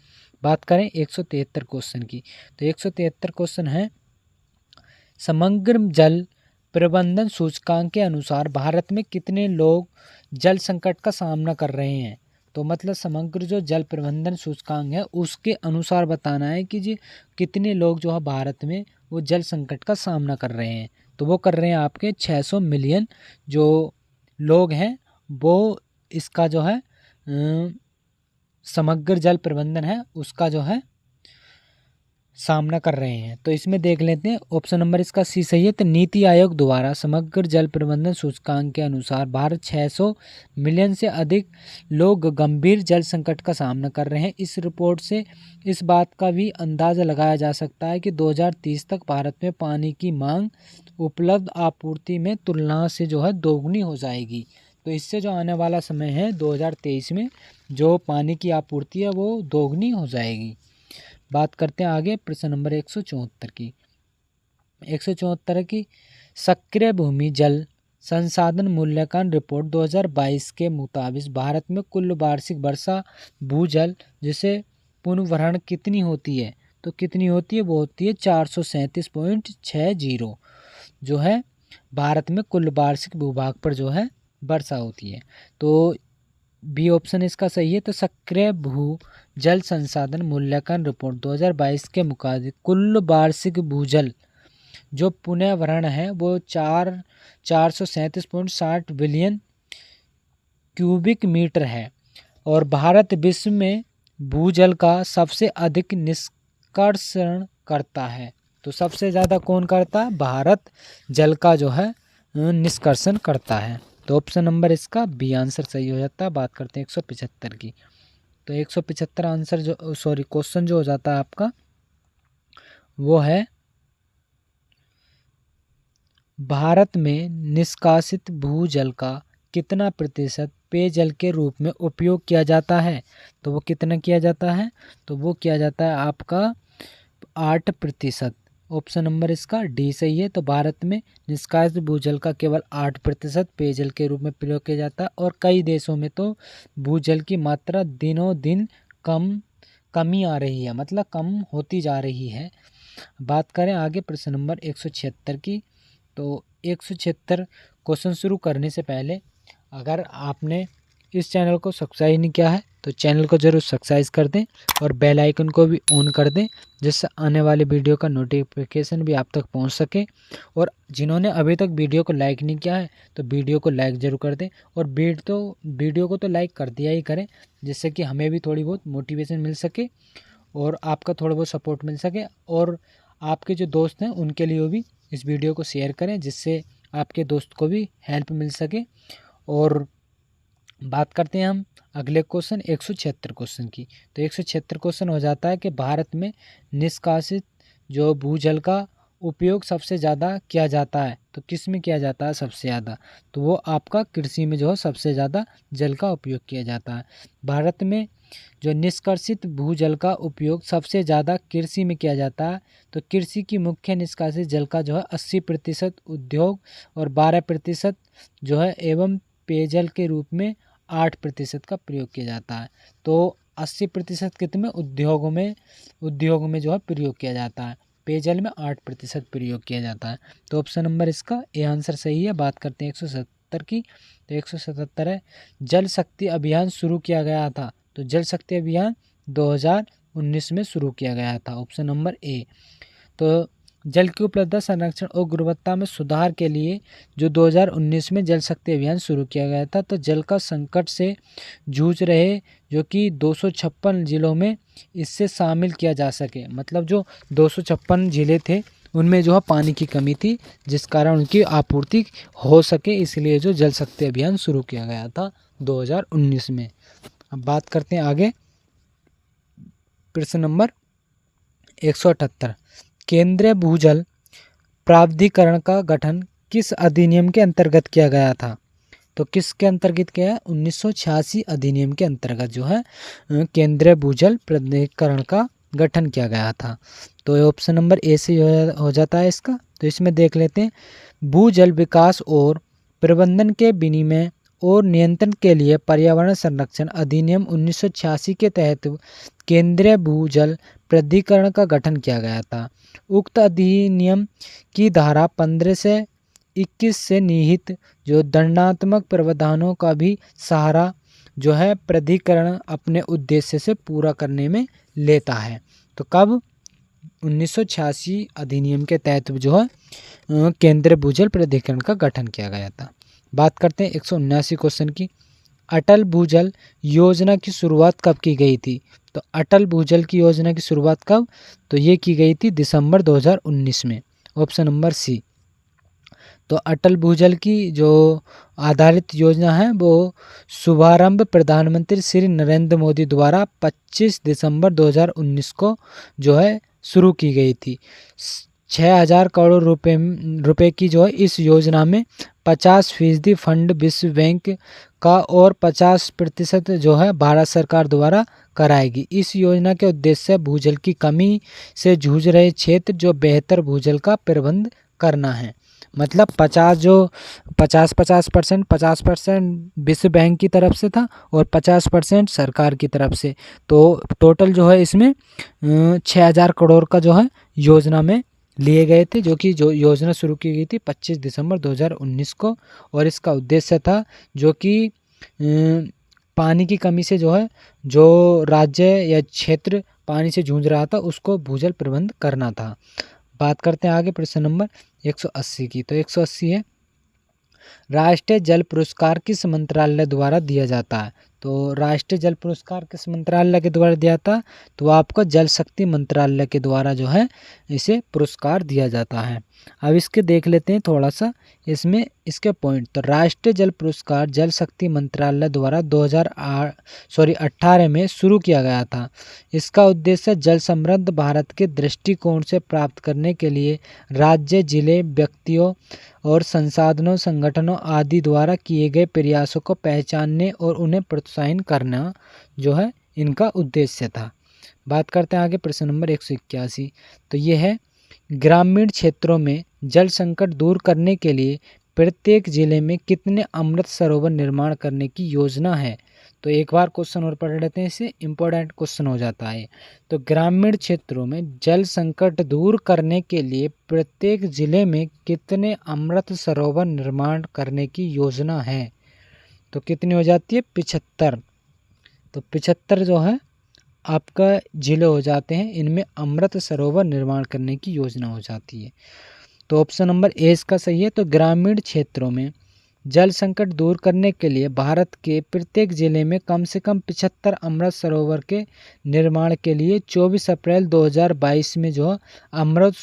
बात करें 173 क्वेश्चन की, तो 173 क्वेश्चन है समग्र जल प्रबंधन सूचकांक के अनुसार भारत में कितने लोग जल संकट का सामना कर रहे हैं। तो मतलब समग्र जो जल प्रबंधन सूचकांक है उसके अनुसार बताना है कि जी कितने लोग जो है भारत में वो जल संकट का सामना कर रहे हैं। तो वो कर रहे हैं आपके 600 मिलियन जो लोग हैं वो इसका जो है समग्र जल प्रबंधन है उसका जो है सामना कर रहे हैं। तो इसमें देख लेते हैं ऑप्शन नंबर इसका सी सही है। तो नीति आयोग द्वारा समग्र जल प्रबंधन सूचकांक के अनुसार भारत 600 मिलियन से अधिक लोग गंभीर जल संकट का सामना कर रहे हैं। इस रिपोर्ट से इस बात का भी अंदाजा लगाया जा सकता है कि 2030 तक भारत में पानी की मांग उपलब्ध आपूर्ति में तुलना से जो है दोगुनी हो जाएगी। तो इससे जो आने वाला समय है 2023 में जो पानी की आपूर्ति है वो दोगुनी हो जाएगी। बात करते हैं आगे प्रश्न नंबर 174 की। 174 की सक्रिय भूमि जल संसाधन मूल्यांकन रिपोर्ट 2022 के मुताबिक भारत में कुल वार्षिक वर्षा भूजल जिसे पुनर्भरण कितनी होती है। तो कितनी होती है, वो होती है 437.60 जो है भारत में कुल वार्षिक भूभाग पर जो है वर्षा होती है। तो बी ऑप्शन इसका सही है। तो सक्रिय भू जल संसाधन मूल्यांकन रिपोर्ट 2022 के मुताबिक कुल वार्षिक भूजल जो पुनर्भरण है वो 437.60 बिलियन क्यूबिक मीटर है और भारत विश्व में भूजल का सबसे अधिक निष्कर्षण करता है। तो सबसे ज़्यादा कौन करता है, भारत जल का जो है निष्कर्षण करता है। तो ऑप्शन नंबर इसका बी आंसर सही हो जाता है। बात करते हैं 175 की। तो 175 आंसर जो क्वेश्चन जो हो जाता है आपका वो है भारत में निष्कासित भूजल का कितना प्रतिशत पेयजल के रूप में उपयोग किया जाता है। तो वो कितना किया जाता है, तो वो किया जाता है आपका 8%। ऑप्शन नंबर इसका डी सही है। तो भारत में निष्कासित भूजल का केवल 8% पेयजल के रूप में प्रयोग किया जाता है और कई देशों में तो भूजल की मात्रा दिनों दिन कमी आ रही है, मतलब कम होती जा रही है। बात करें आगे प्रश्न नंबर 176 की। तो 176 क्वेश्चन शुरू करने से पहले अगर आपने इस चैनल को सब्सक्राइब नहीं किया है तो चैनल को ज़रूर सब्सक्राइब कर दें और बेल आइकन को भी ऑन कर दें जिससे आने वाले वीडियो का नोटिफिकेशन भी आप तक पहुंच सके। और जिन्होंने अभी तक वीडियो को लाइक नहीं किया है तो वीडियो को लाइक ज़रूर कर दें और वीडियो को तो लाइक कर दिया ही करें जिससे कि हमें भी थोड़ी बहुत मोटिवेशन मिल सके और आपका थोड़ा बहुत सपोर्ट मिल सके। और आपके जो दोस्त हैं उनके लिए भी इस वीडियो को शेयर करें जिससे आपके दोस्त को भी हेल्प मिल सके। और बात करते हैं हम अगले क्वेश्चन 176 क्वेश्चन की। तो 176 क्वेश्चन हो जाता है कि भारत में निष्कासित जो भूजल का उपयोग सबसे ज़्यादा किया जाता है। तो किस में किया जाता है सबसे ज़्यादा, तो वो आपका कृषि में जो है सबसे ज़्यादा जल का उपयोग किया जाता है। भारत में जो निष्कासित भूजल का उपयोग सबसे ज़्यादा कृषि में किया जाता है। तो कृषि की मुख्य निष्कासित जल का जो है 80% उद्योग और 12% जो है एवं पेयजल के रूप में 8% का प्रयोग किया जाता है। तो 80% कितने उद्योगों में जो है प्रयोग किया जाता है, पेयजल में 8% प्रयोग किया जाता है। तो ऑप्शन नंबर इसका ए आंसर सही है। बात करते हैं 177 की। तो 177 है जल शक्ति अभियान शुरू किया गया था। तो जल शक्ति अभियान 2019 में शुरू किया गया था, ऑप्शन नंबर ए। तो जल की उपलब्धता संरक्षण और गुणवत्ता में सुधार के लिए जो 2019 में जल शक्ति अभियान शुरू किया गया था। तो जल का संकट से जूझ रहे जो कि 256 जिलों में इससे शामिल किया जा सके, मतलब जो 256 जिले थे उनमें जो है पानी की कमी थी जिस कारण उनकी आपूर्ति हो सके, इसलिए जो जल शक्ति अभियान शुरू किया गया था 2019 में। अब बात करते हैं आगे प्रश्न नंबर 178। केंद्रीय भूजल प्राधिकरण का गठन किस अधिनियम के अंतर्गत किया गया था। तो किसके अंतर्गत किया है, 1986 अधिनियम के अंतर्गत जो है केंद्रीय भूजल प्राधिकरण का गठन किया गया था। तो ऑप्शन नंबर ए से हो जाता है इसका। तो इसमें देख लेते हैं भूजल विकास और प्रबंधन के विनिमय और नियंत्रण के लिए पर्यावरण संरक्षण अधिनियम 1986 के तहत केंद्रीय भूजल प्राधिकरण का गठन किया गया था। उक्त अधिनियम की धारा 15 से 21 से निहित जो दंडात्मक प्रावधानों का भी सहारा जो है प्राधिकरण अपने उद्देश्य से पूरा करने में लेता है। तो कब 1986 अधिनियम के तहत जो है केंद्रीय भूजल प्राधिकरण का गठन किया गया था। बात करते हैं 179 क्वेश्चन की। अटल भूजल योजना की शुरुआत कब की गई थी? तो अटल भूजल की योजना की शुरुआत कब? तो ये की गई थी दिसंबर 2019 में, ऑप्शन नंबर सी। तो अटल भूजल की जो आधारित योजना है वो शुभारंभ प्रधानमंत्री श्री नरेंद्र मोदी द्वारा 25 दिसंबर 2019 को जो है शुरू की गई थी। 6,000 करोड़ रुपए की जो है इस योजना में 50% फंड विश्व बैंक का और 50% जो है भारत सरकार द्वारा कराएगी। इस योजना के उद्देश्य भूजल की कमी से जूझ रहे क्षेत्र जो बेहतर भूजल का प्रबंध करना है। मतलब 50% विश्व बैंक की तरफ से था और 50% सरकार की तरफ से। तो टोटल जो है इसमें 6,000 करोड़ का जो है योजना में लिए गए थे, जो कि जो योजना शुरू की गई थी 25 दिसंबर 2019 को। और इसका उद्देश्य था जो कि पानी की कमी से जो है जो राज्य या क्षेत्र पानी से जूझ रहा था उसको भूजल प्रबंध करना था। बात करते हैं आगे प्रश्न नंबर 180 की। तो 180 है, राष्ट्रीय जल पुरस्कार किस मंत्रालय द्वारा दिया जाता है? तो राष्ट्रीय जल पुरस्कार किस मंत्रालय के द्वारा दिया था? तो आपको जल शक्ति मंत्रालय के द्वारा जो है इसे पुरस्कार दिया जाता है। अब इसके देख लेते हैं थोड़ा सा इसमें इसके पॉइंट। तो राष्ट्रीय जल पुरस्कार जल शक्ति मंत्रालय द्वारा 2018 में शुरू किया गया था। इसका उद्देश्य जल समृद्ध भारत के दृष्टिकोण से प्राप्त करने के लिए राज्य, जिले, व्यक्तियों और संसाधनों, संगठनों आदि द्वारा किए गए प्रयासों को पहचानने और उन्हें प्रोत्साहित करना जो है इनका उद्देश्य था। बात करते हैं आगे प्रश्न नंबर 181। तो ये है, ग्रामीण क्षेत्रों में जल संकट दूर करने के लिए प्रत्येक जिले में कितने अमृत सरोवर निर्माण करने की योजना है? तो एक बार क्वेश्चन और पढ़ लेते हैं, इससे इम्पोर्टेंट क्वेश्चन हो जाता है। तो ग्रामीण क्षेत्रों में जल संकट दूर करने के लिए प्रत्येक जिले में कितने अमृत सरोवर निर्माण करने की योजना है? तो कितनी हो जाती है? 75। तो 75 जो है आपका जिले हो जाते हैं, इनमें अमृत सरोवर निर्माण करने की योजना हो जाती है। तो ऑप्शन नंबर ए इसका सही है। तो ग्रामीण क्षेत्रों में जल संकट दूर करने के लिए भारत के प्रत्येक जिले में कम से कम 75 अमृत सरोवर के निर्माण के लिए 24 अप्रैल 2022 में जो अमृत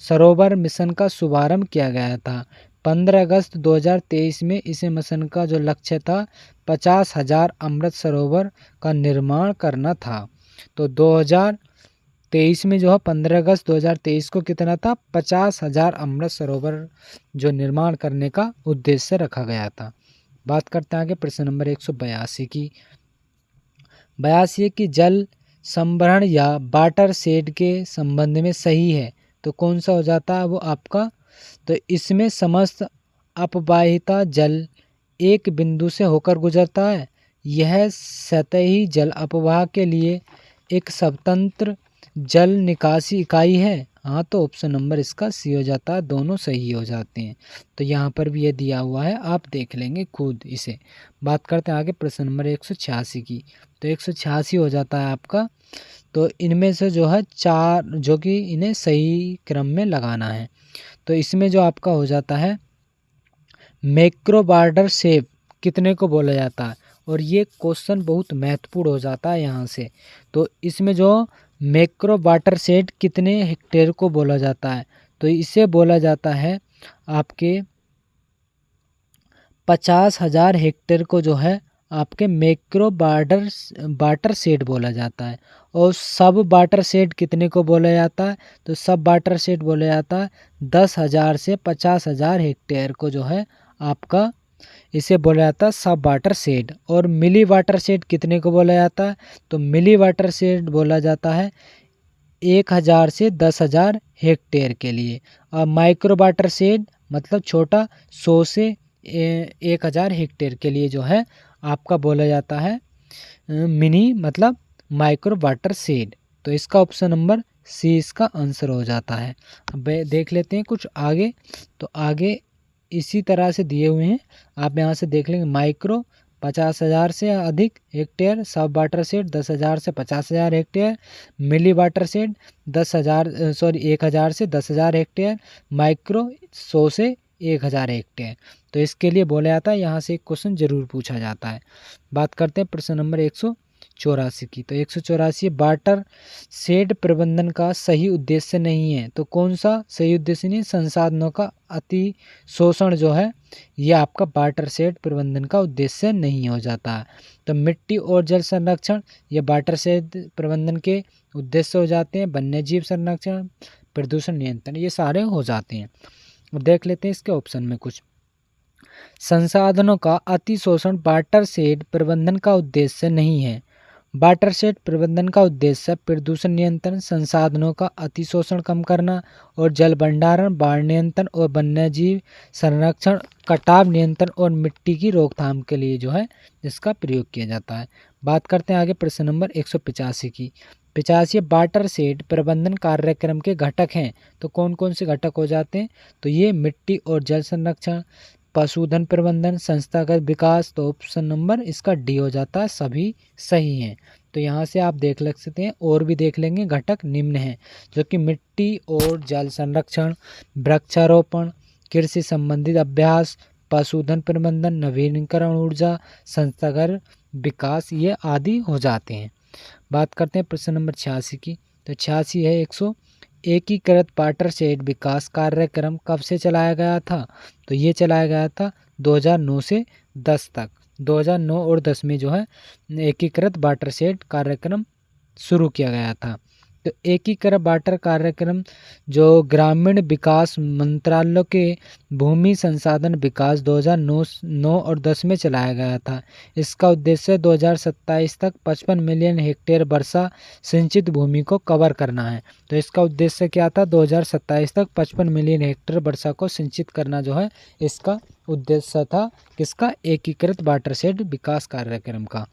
सरोवर मिशन का शुभारंभ किया गया था। 15 अगस्त 2023 में इसे मिशन का जो लक्ष्य था 50,000 अमृत सरोवर का निर्माण करना था। तो 2023 में जो है 15 अगस्त 2023 को कितना था? 50,000 अमृत सरोवर जो निर्माण करने का उद्देश्य रखा गया था। बात करते हैं आगे प्रश्न नंबर 182 की। 82 की जल संभरण या वाटर शेड के संबंध में सही है तो कौन सा हो जाता है वो आपका? तो इसमें समस्त अपवाहिता जल एक बिंदु से होकर गुजरता है। यह सतही जल अपवाह के लिए एक स्वतंत्र जल निकासी इकाई है। हाँ, तो ऑप्शन नंबर इसका सी हो जाता है, दोनों सही हो जाते हैं। तो यहाँ पर भी ये दिया हुआ है, आप देख लेंगे खुद इसे। बात करते हैं आगे प्रश्न नंबर 186 की। तो 186 हो जाता है आपका। तो इनमें से जो है 4 जो कि इन्हें सही क्रम में लगाना है। तो इसमें जो आपका हो जाता है मैक्रो बॉर्डर शेप कितने को बोला जाता है? और ये क्वेश्चन बहुत महत्वपूर्ण हो जाता है यहाँ से। तो इसमें जो मैक्रो वाटर शेड कितने हेक्टेयर को बोला जाता है? तो इसे बोला जाता है आपके 50,000 हेक्टेयर को जो है आपके मैक्रो वाटर शेड बोला जाता है। और सब वाटर शेड कितने को बोला जाता है? तो सब वाटर शेड बोला जाता है 10,000 से 50,000 हेक्टेयर को जो है आपका इसे बोला जाता है सब वाटर शेड। और मिली वाटर शेड कितने को बोला जाता है? तो मिली वाटर शेड बोला जाता है 1,000 से 10,000 हेक्टेयर के लिए। और माइक्रो वाटर शेड मतलब छोटा 100 से 1000 हेक्टेयर के लिए जो है आपका बोला जाता है मिनी मतलब माइक्रो वाटर शेड। तो इसका ऑप्शन नंबर सी इसका आंसर हो जाता है। अब देख लेते हैं कुछ आगे। तो आगे इसी तरह से दिए हुए हैं, आप यहाँ से देख लेंगे। माइक्रो 50,000 से अधिक हेक्टेयर, सब वाटर शेड 10,000 से 50,000 हेक्टेयर, मिली वाटर शेड 10,000 से 10,000 हेक्टेयर, माइक्रो 100 से 1,000 हेक्टेयर। तो इसके लिए बोला जाता है, यहाँ से एक क्वेश्चन जरूर पूछा जाता है। बात करते हैं प्रश्न नंबर 184 की। तो 184, वाटर शेड प्रबंधन का सही उद्देश्य नहीं है। तो कौन सा सही उद्देश्य नहीं है? संसाधनों का अति शोषण जो है ये आपका वाटर शेड प्रबंधन का उद्देश्य नहीं हो जाता है। तो मिट्टी और जल संरक्षण ये वाटर शेड प्रबंधन के उद्देश्य हो जाते हैं। वन्यजीव संरक्षण, प्रदूषण नियंत्रण, ये सारे हो जाते हैं। अब देख लेते हैं इसके ऑप्शन में कुछ। संसाधनों का अतिशोषण वाटर शेड प्रबंधन का उद्देश्य नहीं है। वाटर शेड प्रबंधन का उद्देश्य प्रदूषण नियंत्रण, संसाधनों का अतिशोषण कम करना और जल भंडारण, बाढ़ नियंत्रण और वन्यजीव संरक्षण, कटाव नियंत्रण और मिट्टी की रोकथाम के लिए जो है इसका प्रयोग किया जाता है। बात करते हैं आगे प्रश्न नंबर 185 की। 85, वाटर शेड प्रबंधन कार्यक्रम के घटक हैं। तो कौन कौन से घटक हो जाते हैं? तो ये मिट्टी और जल संरक्षण, पशुधन प्रबंधन, संस्थागत विकास। तो ऑप्शन नंबर इसका डी हो जाता है, सभी सही हैं। तो यहाँ से आप देख लग सकते हैं और भी देख लेंगे। घटक निम्न हैं जो कि मिट्टी और जल संरक्षण, वृक्षारोपण, कृषि संबंधित अभ्यास, पशुधन प्रबंधन, नवीनीकरण ऊर्जा, संस्थागत विकास, ये आदि हो जाते हैं। बात करते हैं प्रश्न नंबर 86 की। तो 86 है 100, एकीकृत वाटर शेड विकास कार्यक्रम कब से चलाया गया था? तो ये चलाया गया था 2009 से 10 तक। 2009 और 10 में जो है एकीकृत वाटर शेड कार्यक्रम शुरू किया गया था। तो एकीकृत वाटर कार्यक्रम जो ग्रामीण विकास मंत्रालय के भूमि संसाधन विकास 2009 और 10 में चलाया गया था। इसका उद्देश्य 2027 तक 55 मिलियन हेक्टेयर वर्षा सिंचित भूमि को कवर करना है। तो इसका उद्देश्य क्या था? 2027 तक 55 मिलियन हेक्टेयर वर्षा को सिंचित करना जो है इसका उद्देश्य था। किसका? एकीकृत वाटर शेड विकास कार्यक्रम का।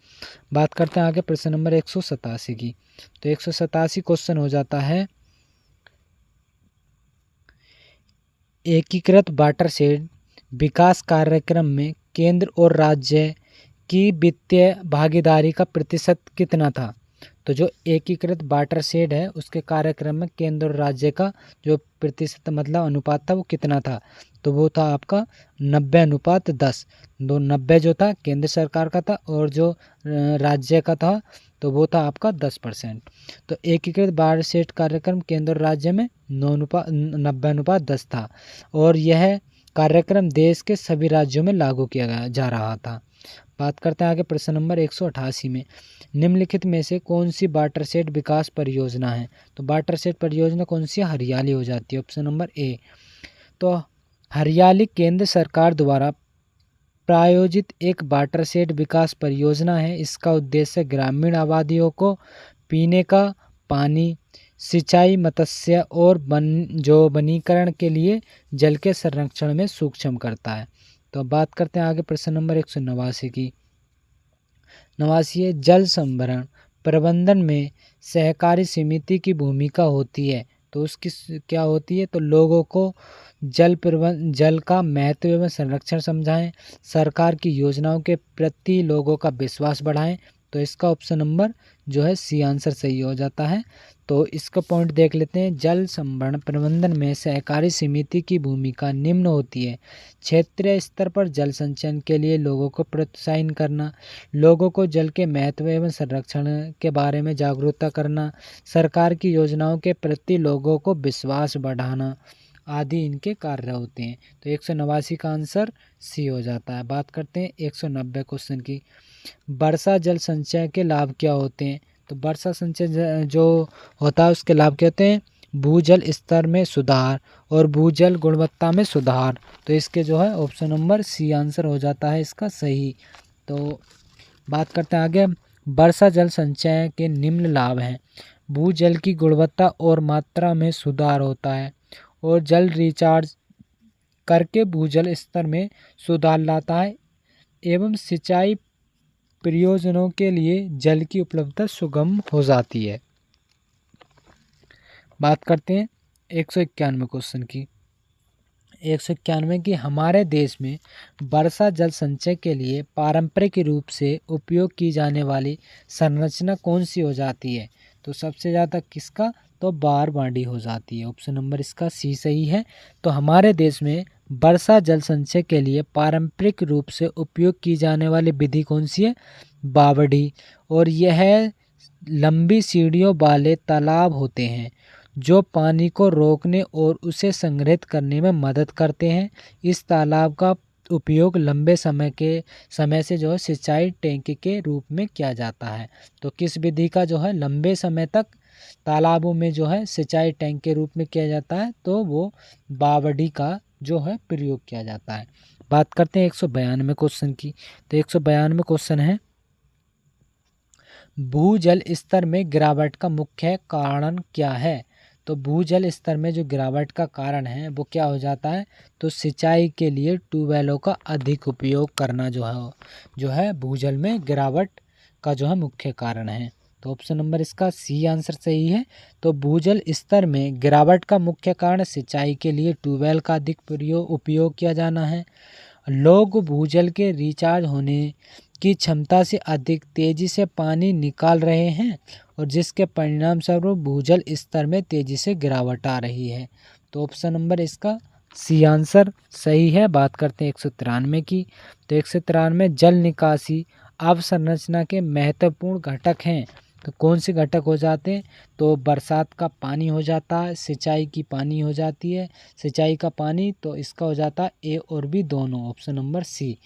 बात करते हैं आगे प्रश्न नंबर 187 की। तो 187 क्वेश्चन हो जाता है, एकीकृत वाटर शेड विकास कार्यक्रम में केंद्र और राज्य की वित्तीय भागीदारी का प्रतिशत कितना था? तो जो एकीकृत वाटर शेड है उसके कार्यक्रम में केंद्र और राज्य का जो प्रतिशत मतलब अनुपात था वो कितना था? तो वो था आपका 90:10। 90 जो था केंद्र सरकार का था और जो राज्य का था तो वो था आपका 10%। तो एकीकृत वाटर शेड कार्यक्रम केंद्र और राज्य में 90:10 था और यह कार्यक्रम देश के सभी राज्यों में लागू किया जा रहा था। बात करते हैं आगे प्रश्न नंबर 188 में। निम्नलिखित में से कौन सी वाटर शेड विकास परियोजना है? तो वाटर शेड परियोजना कौन सी? हरियाली हो जाती है, ऑप्शन नंबर ए। तो हरियाली केंद्र सरकार द्वारा प्रायोजित एक वाटर शेड विकास परियोजना है। इसका उद्देश्य ग्रामीण आबादियों को पीने का पानी, सिंचाई, मत्स्य और वनीकरण के लिए जल के संरक्षण में सूक्ष्म करता है। तो अब बात करते हैं आगे प्रश्न नंबर 189 की। 89 जल संभरण प्रबंधन में सहकारी समिति की भूमिका होती है। तो उसकी क्या होती है? तो लोगों को जल का महत्व एवं संरक्षण समझाएं, सरकार की योजनाओं के प्रति लोगों का विश्वास बढ़ाएं। तो इसका ऑप्शन नंबर जो है सी आंसर सही हो जाता है। तो इसका पॉइंट देख लेते हैं। जल संभरण प्रबंधन में सहकारी समिति की भूमिका निम्न होती है। क्षेत्रीय स्तर पर जल संचयन के लिए लोगों को प्रोत्साहित करना, लोगों को जल के महत्व एवं संरक्षण के बारे में जागरूकता करना, सरकार की योजनाओं के प्रति लोगों को विश्वास बढ़ाना आदि इनके कार्य होते हैं। तो 189 का आंसर सी हो जाता है। बात करते हैं 190 क्वेश्चन की। वर्षा जल संचय के लाभ क्या होते हैं? तो वर्षा संचय जो होता है उसके लाभ क्या होते हैं? भूजल स्तर में सुधार और भूजल गुणवत्ता में सुधार। तो इसके जो है ऑप्शन नंबर सी आंसर हो जाता है इसका सही। तो बात करते हैं आगे। वर्षा जल संचय के निम्न लाभ हैं। भूजल की गुणवत्ता और मात्रा में सुधार होता है और जल रिचार्ज करके भूजल स्तर में सुधार लाता है एवं सिंचाई प्रयोजनों के लिए जल की उपलब्धता सुगम हो जाती है। बात करते हैं 191 क्वेश्चन की। 191 की हमारे देश में वर्षा जल संचय के लिए पारंपरिक रूप से उपयोग की जाने वाली संरचना कौन सी हो जाती है? तो सबसे ज़्यादा किसका? तो बारबांडी हो जाती है। ऑप्शन नंबर इसका सी सही है। तो हमारे देश में वर्षा जल संचय के लिए पारंपरिक रूप से उपयोग की जाने वाली विधि कौन सी है? बावड़ी। और यह लंबी सीढ़ियों वाले तालाब होते हैं जो पानी को रोकने और उसे संग्रहित करने में मदद करते हैं। इस तालाब का उपयोग लंबे समय से जो है सिंचाई टैंक के रूप में किया जाता है। तो किस विधि का जो है लंबे समय तक तालाबों में जो है सिंचाई टैंक के रूप में किया जाता है? तो वो बावड़ी का जो है प्रयोग किया जाता है। बात करते हैं 192 क्वेश्चन की। तो 192 क्वेश्चन है, भूजल स्तर में गिरावट का मुख्य कारण क्या है? तो भूजल स्तर में जो गिरावट का कारण है वो क्या हो जाता है? तो सिंचाई के लिए ट्यूबवेलों का अधिक उपयोग करना जो है भूजल में गिरावट का जो है मुख्य कारण है। तो ऑप्शन नंबर इसका सी आंसर सही है। तो भूजल स्तर में गिरावट का मुख्य कारण सिंचाई के लिए ट्यूबवेल का अधिक उपयोग किया जाना है। लोग भूजल के रिचार्ज होने की क्षमता से अधिक तेजी से पानी निकाल रहे हैं और जिसके परिणाम स्वरूप भूजल स्तर में तेजी से गिरावट आ रही है। तो ऑप्शन नंबर इसका सी आंसर सही है। बात करते हैं 193 की। तो 193 जल निकासी अवसंरचना के महत्वपूर्ण घटक हैं। तो कौन से घटक हो जाते हैं? तो बरसात का पानी हो जाता है, सिंचाई की पानी हो जाती है, सिंचाई का पानी, तो इसका हो जाता है ए और बी दोनों, ऑप्शन नंबर सी।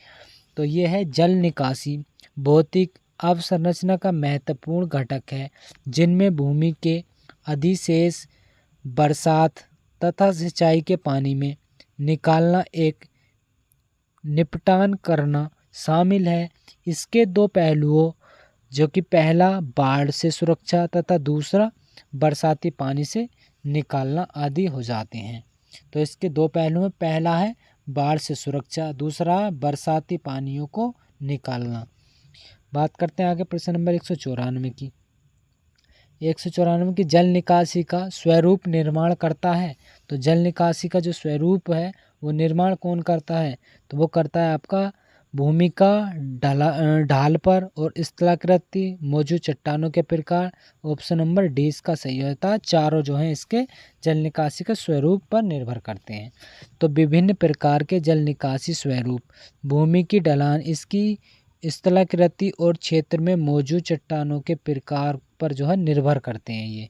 तो ये है जल निकासी भौतिक अवसंरचना का महत्वपूर्ण घटक है जिनमें भूमि के अधिशेष बरसात तथा सिंचाई के पानी में निकालना एक निपटान करना शामिल है। इसके दो पहलुओं जो कि पहला बाढ़ से सुरक्षा तथा दूसरा बरसाती पानी से निकालना आदि हो जाते हैं। तो इसके दो पहलू में पहला है बाढ़ से सुरक्षा, दूसरा बरसाती पानियों को निकालना। बात करते हैं आगे प्रश्न नंबर 194 की। 194 की जल निकासी का स्वरूप निर्माण करता है। तो जल निकासी का जो स्वरूप है वो निर्माण कौन करता है? तो वो करता है आपका भूमि का ढाल पर और स्थलाकृति मौजूद चट्टानों के प्रकार। ऑप्शन नंबर डी इसका सही होता है। चारों जो हैं इसके जल निकासी के स्वरूप पर निर्भर करते हैं। तो विभिन्न प्रकार के जल निकासी स्वरूप भूमि की ढलान, इसकी स्थलाकृति और क्षेत्र में मौजूद चट्टानों के प्रकार पर जो है निर्भर करते हैं ये।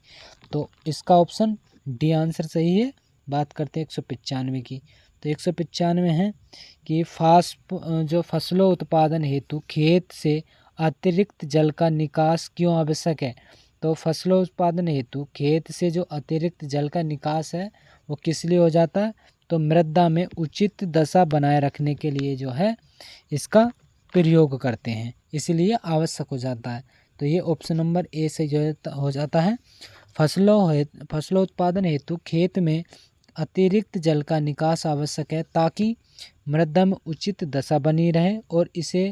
तो इसका ऑप्शन डी आंसर सही है। बात करते हैं 195 की। तो 195 है कि जो फसलों उत्पादन हेतु खेत से अतिरिक्त जल का निकास क्यों आवश्यक है? तो फसलों उत्पादन हेतु खेत से जो अतिरिक्त जल का निकास है वो किस लिए हो जाता है? तो मृदा में उचित दशा बनाए रखने के लिए जो है इसका प्रयोग करते हैं, इसलिए आवश्यक हो जाता है। तो ये ऑप्शन नंबर ए से जो हो जाता है। फसलों उत्पादन हेतु खेत में अतिरिक्त जल का निकास आवश्यक है ताकि मृदा में उचित दशा बनी रहे और इसे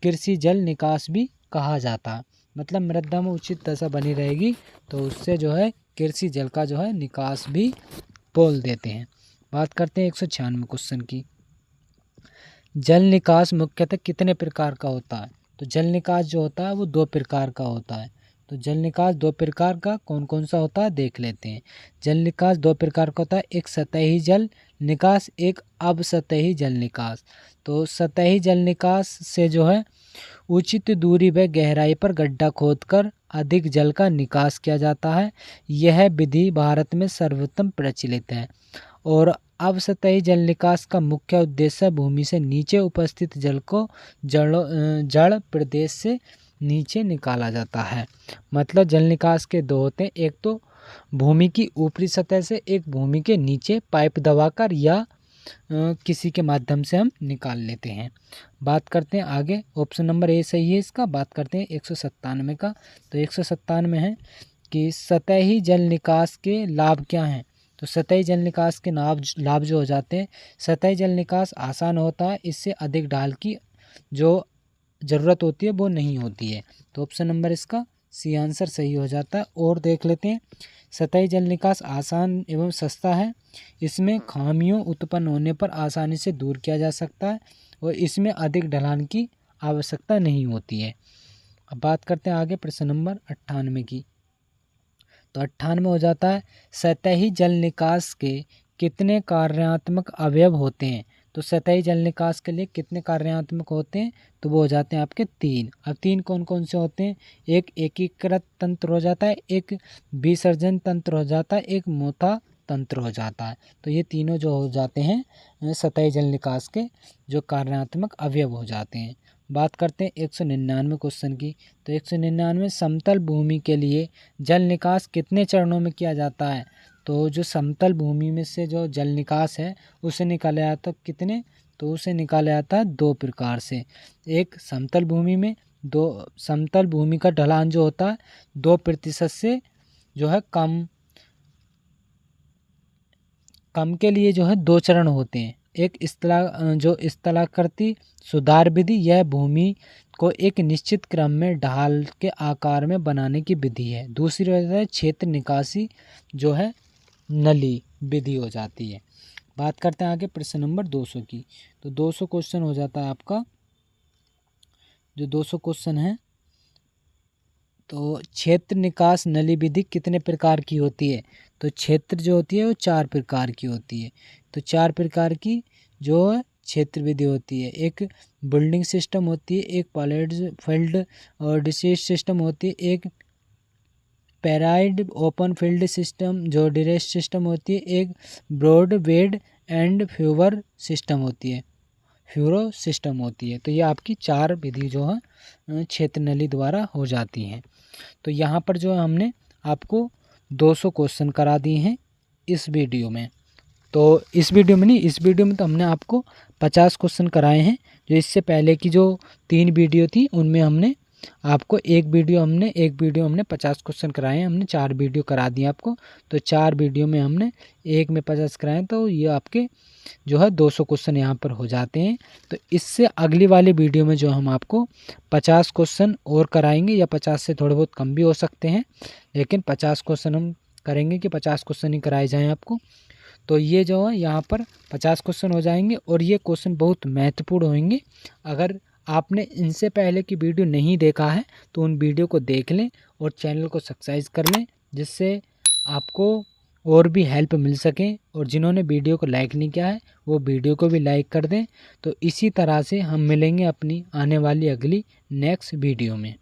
कृषि जल निकास भी कहा जाता है। मतलब मृदा में उचित दशा बनी रहेगी तो उससे जो है कृषि जल का जो है निकास भी बोल देते हैं। बात करते हैं 196 क्वेश्चन की। जल निकास मुख्यतः कितने प्रकार का होता है? तो जल निकास जो होता है वो दो प्रकार का होता है। तो जल निकास दो प्रकार का कौन कौन सा होता है देख लेते हैं। जल निकास दो प्रकार का होता है, एक सतही जल निकास, एक अपसतही जल निकास। तो सतही जल निकास से जो है उचित दूरी व गहराई पर गड्ढा खोदकर अधिक जल का निकास किया जाता है। यह विधि भारत में सर्वोत्तम प्रचलित है। और अपसतही जल निकास का मुख्य उद्देश्य भूमि से नीचे उपस्थित जल को जड़ प्रदेश से नीचे निकाला जाता है। मतलब जल निकास के दो होते हैं, एक तो भूमि की ऊपरी सतह से, एक भूमि के नीचे पाइप दबाकर या किसी के माध्यम से हम निकाल लेते हैं। बात करते हैं आगे, ऑप्शन नंबर ए सही है इसका। बात करते हैं 197 का। तो 197 है कि सतही जल निकास के लाभ क्या हैं? तो तो सतही जल निकास के लाभ जो हो जाते हैं, सतही जल निकास आसान होता है, इससे अधिक ढाल की जो ज़रूरत होती है वो नहीं होती है। तो ऑप्शन नंबर इसका सी आंसर सही हो जाता है। और देख लेते हैं, सतही जल निकास आसान एवं सस्ता है, इसमें खामियों उत्पन्न होने पर आसानी से दूर किया जा सकता है और इसमें अधिक ढलान की आवश्यकता नहीं होती है। अब बात करते हैं आगे प्रश्न नंबर 98 की। तो 98 हो जाता है, सतही जल निकास के कितने कार्यात्मक अवयव होते हैं। तो सतही जल निकास के लिए कितने कार्यात्मक होते हैं, तो वो हो जाते हैं आपके 3। अब 3 कौन कौन से होते हैं, एक एकीकृत तंत्र हो जाता है, एक विसर्जन तंत्र हो जाता है, एक मोथा तंत्र हो जाता है। तो ये तीनों जो हो जाते हैं सतही जल निकास के जो कार्यात्मक अवयव हो जाते हैं। बात करते हैं 199 क्वेश्चन की। तो 199 समतल भूमि के लिए जल निकास कितने चरणों में किया जाता है। तो जो समतल भूमि में से जो जल निकास है उसे निकाला जाता है कितने, तो उसे निकाला जाता है 2 प्रकार से। एक समतल भूमि में समतल भूमि का ढलान जो होता है 2% से जो है कम के लिए जो है 2 चरण होते हैं। एक स्थलाकृति सुधार विधि, यह भूमि को एक निश्चित क्रम में ढाल के आकार में बनाने की विधि है। दूसरी वजह है क्षेत्र निकासी जो है नली विधि हो जाती है। बात करते हैं आगे प्रश्न नंबर 200 की। तो 200 क्वेश्चन हो जाता है आपका, जो 200 क्वेश्चन है, तो क्षेत्र निकास नली विधि कितने प्रकार की होती है। तो क्षेत्र जो होती है वो 4 प्रकार की होती है। तो 4 प्रकार की जो है क्षेत्र विधि होती है। एक बिल्डिंग सिस्टम होती है, एक पॉलिड फील्ड और डिसीज सिस्टम होती है, एक पैराइड ओपन फील्ड सिस्टम जो डिरेस सिस्टम होती है, एक broad bed and furrow system होती है, फ्यूरो सिस्टम होती है। तो ये आपकी 4 विधि जो है क्षेत्र नली द्वारा हो जाती हैं। तो यहाँ पर जो हमने आपको 200 क्वेश्चन करा दिए हैं इस वीडियो में। तो इस वीडियो में तो हमने आपको 50 क्वेश्चन कराए हैं। जो इससे पहले की जो 3 वीडियो थी उनमें हमने आपको एक वीडियो हमने 50 क्वेश्चन कराए हैं। हमने 4 वीडियो करा दिए आपको। तो 4 वीडियो में हमने एक में 50 कराए, तो ये आपके जो है 200 क्वेश्चन यहाँ पर हो जाते हैं। तो इससे अगली वाली वीडियो में जो हम आपको 50 क्वेश्चन और कराएंगे, या 50 से थोड़े बहुत कम भी हो सकते हैं, लेकिन 50 क्वेश्चन हम करेंगे कि 50 क्वेश्चन ही कराए जाएँ आपको। तो ये जो है यहाँ पर 50 क्वेश्चन हो जाएंगे और ये क्वेश्चन बहुत महत्वपूर्ण होंगे। अगर आपने इनसे पहले की वीडियो नहीं देखा है तो उन वीडियो को देख लें और चैनल को सब्सक्राइब कर लें, जिससे आपको और भी हेल्प मिल सके। और जिन्होंने वीडियो को लाइक नहीं किया है वो वीडियो को भी लाइक कर दें। तो इसी तरह से हम मिलेंगे अपनी आने वाली अगली नेक्स्ट वीडियो में।